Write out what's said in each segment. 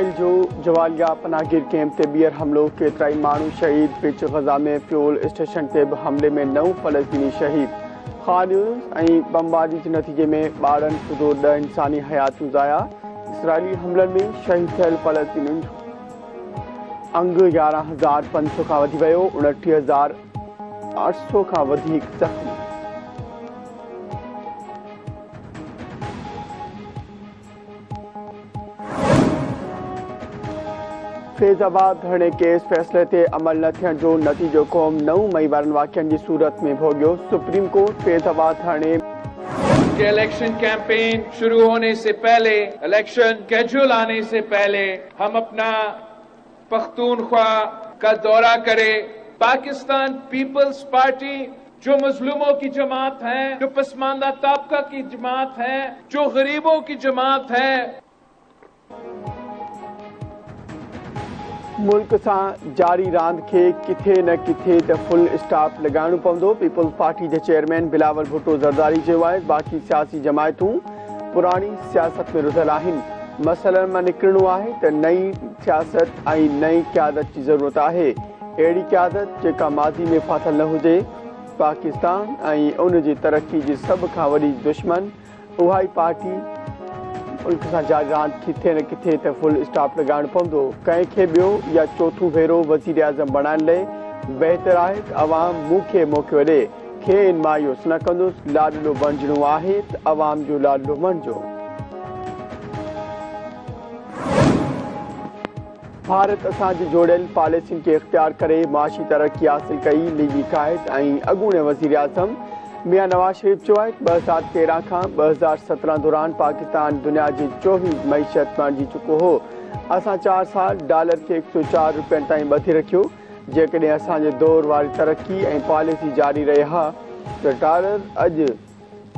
Israel जो जवालिया पनाहगीर camp ते ॿीहर हमलो, केतिराई माण्हू शहीद। पिच गज़ा में फ्यूल स्टेशन ते बि हमले में 9 फ़लस्तीनी शहीद। ख़ान यूनिस ऐं बमबारी जे नतीजे में ॿारनि सूदो 10 इंसानी हयातियूं ज़ाया। इसराइली हमलनि में शहीद थियल फ़लस्तीनियुनि जो अंगु 11,500 खां वधी वियो, 29,800 खां वधीक ज़ख़्मी। फैज़ाबाद धरणे केस फ़ैसिले ते अमल न थियण जो नतीजो क़ौम 9 मई वारनि वाक़िअनि जी सूरत में भोगियो। सुप्रीम कोर्ट फैज़ाबाद धरणे के इलेक्शन कैंपेन शुरू होने से पहले, इलेक्शन शेड्यूल आने से पहले हम अपना पख्तूनख्वा का दौरा करें। पाकिस्तान पीपल्स पार्टी जो मजलूमों की जमात है, जो पसमानदा तबका की जमात है, जो गरीबों की जमात है, मुल्क सां जारी रांदि खे किथे न किथे त फुल स्टॉप लॻाइणो पवंदो। पीपल्स पार्टी जे चेयरमैन बिलावल भुट्टो ज़रदारी चयो आहे, बाक़ी सियासी जमायतूं पुराणी सियासत में रुधल आहिनि। मसइलनि मां निकिरणो आहे त नई सियासत ऐं नई क़यादत जी ज़रूरत आहे, अहिड़ी क़यादत जेका माज़ी में फाथल न हुजे। पाकिस्तान ऐं उन जी तरक़ी जी सभ खां वॾी दुश्मन उहा ई पार्टी। मुल्क सां जारी रांदि किथे न किथे त फुल स्टॉप लॻाइणो पवंदो। कंहिंखे ॿियो या चोथों भेरो वज़ीर आज़म बणाइण लाइ बहितर आहे त अवाम मूंखे मौक़ो ॾे। खेनि मायूस न कंदुसि, लाॾलो बणिजणो आहे त अवाम जो लाॾलो बणिजो। भारत असांजे जोड़ियल पॉलिसियुनि खे इख़्तियार करे माशी तरक़ी हासिल कई। लीगी कायद ऐं अॻूणे वज़ीर आज़म मियां नवाज़ शरीफ़ चयो आहे, 2013 खां 2017 दौरान पाकिस्तान दुनिया जी 24 मईशत बणिजी चुको हो। असां 4 साल डॉलर खे 104 रुपयनि ताईं ॿधी रखियो। जेकॾहिं असांजे दौर वारी तरक़ी ऐं पॉलिसी जारी रहे हा त डॉलर अॼु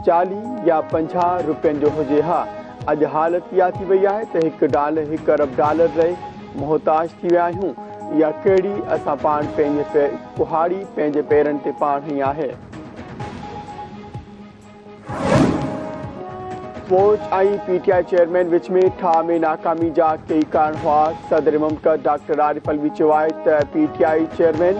40 या 50 रुपयनि जो हुजे हा। अॼु हालत इहा थी वई आहे त 1 अरब डॉलर रहे मोहताज थी विया आहियूं। इहा कहिड़ी असां पाण पंहिंजे कुहाड़ी पंहिंजे पेरनि ते पाण ई आहे। फौज ऐं पीटीआई चेयरमैन विच में ठाह में नाकामी जा कई कारण हुआ। सदर मुमतद डॉक्टर आरिफ अलवी चयो आहे त पीटीआई चेयरमैन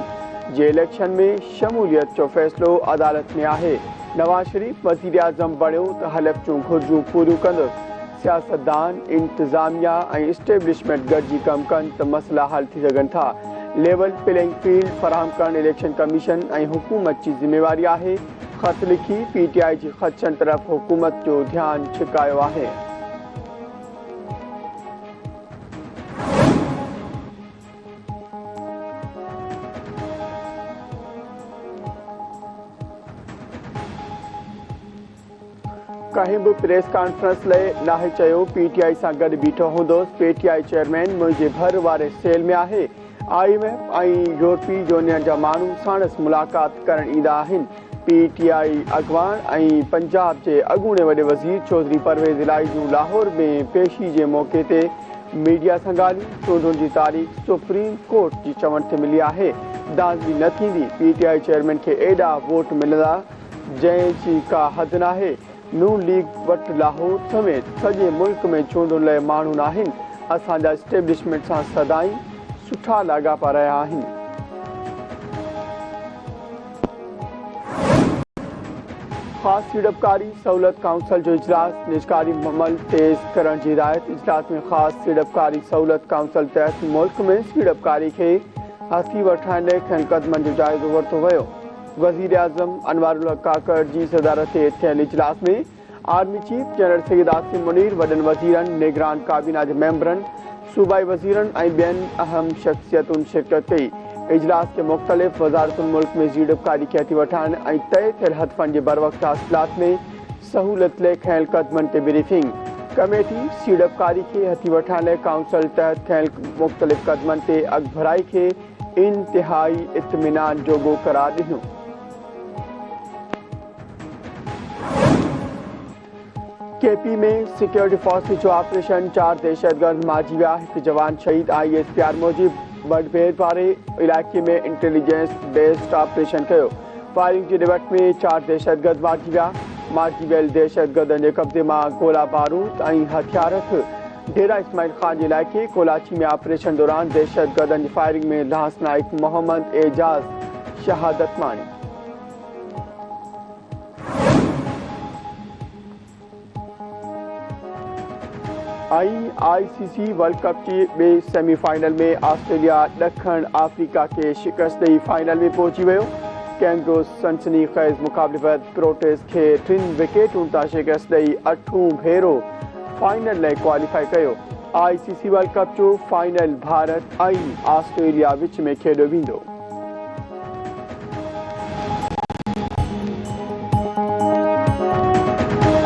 जे इलेक्शन में शमूलियत जो फ़ैसिलो अदालत में आहे। नवाज़ शरीफ़ वज़ीर आज़म बणियो त हलफ़ जूं घुरिजूं पूरियूं कंदुसि। सियासतदान, इंतज़ामिया ऐं इस्टेब्लिशमेंट गॾिजी कमु कनि त मसइला हल थी सघनि था। लेवल प्लेइंग फील्ड फराहम करणु इलेक्शन कमीशन ऐं हुकूमत जी ज़िम्मेवारी आहे। ख़त लिखी पीटीआई जी ख़दशनि तरफ़ हुकूमत जो ध्यानु छिकायो आहे। कंहिं बि प्रेस कॉन्फ्रेंस लाइ नाहे चयो, पीटीआई सां गॾु बीठो हूंदुसि। पीटीआई चेयरमैन मुंहिंजे भर वारे सेल में आहे। IMF ऐं यूरोपी यूनियन जा माण्हू साणुसि मुलाक़ात करणु ईंदा आहिनि। पीटीआई अॻवान ऐं पंजाब जे अॻूणे वॾे वज़ीर चौधरी परवेज़ इलाही जूं लाहौर में पेशी जे मौक़े ते मीडिया सां ॻाल्हियूं। चूंडुनि जी तारीख़ सुप्रीम कोर्ट जी चवण ते मिली आहे। दाज़गी न थींदी। पीटीआई चेयरमैन खे एॾा वोट मिलंदा जंहिंजी का हद नाहे। नून लीग वटि लाहौर समेत सॼे मुल्क में चूंडुनि लाइ माण्हू न आहिनि। असांजा इस्टेब्लिशमेंट सां सदाईं सुठा लाॻापा रहिया आहिनि। ख़ासि सीड़पकारी सहूलियत काउंसिल जो इजलास निजकारी अमल तेज़ करण जी हिदायत। इजलास में ख़ासि सीड़पकारी सहूलियत काउंसिल तहत मुल्क में सीड़पकारी खे हथी वठाइण लाइ खयल क़दमनि जो जाइज़ो वरितो वियो। वज़ीर आज़म अनवारुल हक काकड़ जी सदारत ते थियल इजलास में army chief general Syed Asim Munir, वॾनि वज़ीरनि, निगरान काबीना जे मेंबरनि, सूबाई वज़ीरनि ऐं ॿियनि अहम शख़्सियतुनि शिरकत कई। इजलास के मुख़्तलिफ़ वज़ारतुनि मुल्क में सीड़पकारी खे हथी वठाइण ऐं तय थियल हदफ़नि जे बरवक़्त हासिलात में सहूलियत लाइ खयल क़दमनि ते ब्रीफिंग। कमेटी सीड़पकारी खे हथी वठाइण लाइ काउंसिल तहत खयल मुख़्तलिफ़ क़दमनि ते अॻभराई खे इंतिहाई इत्मीनान जोॻो क़रार ॾिनो। केपी में सिक्योरिटी फोर्सिस जो ऑपरेशन 4 दहशतगर्द मारिजी विया, 1 जवान शहीद। ISPR मूजिबि बडभेर वारे इलाइक़े में इंटेलिजेंस बेस्ड ऑपरेशन कयो। फायरिंग जे डिवट में 4 दहशतगर्द मारिजी विया। मारिजी वियल दहशतगर्दनि जे कब्ज़े मां गोला बारूद ऐं हथियार डेरा इस्माइल खान जे इलाइक़े कोलाची में ऑपरेशन दौरान दहशतगर्दनि जी फायरिंग में लहास नाइक मोहम्मद एजाज शहादत माणी। ICC वर्ल्ड कप के ॿिए सेमीफाइनल में ऑस्ट्रेलिया ॾखण अफ्रीका के शिकस्त ॾेई फाइनल में पहुची वियो। कैंगरोस सनसनी ख़ैज़ मुक़ाबले बैदि प्रोटेस्ट के 3 विकेटुनि तां शिकस्त ॾेई 8हों भेरो फाइनल लाइ क्वालिफाई कयो। ICC वर्ल्ड कप जो फाइनल भारत ऐं ऑस्ट्रेलिया विच में खेॾियो वेंदो।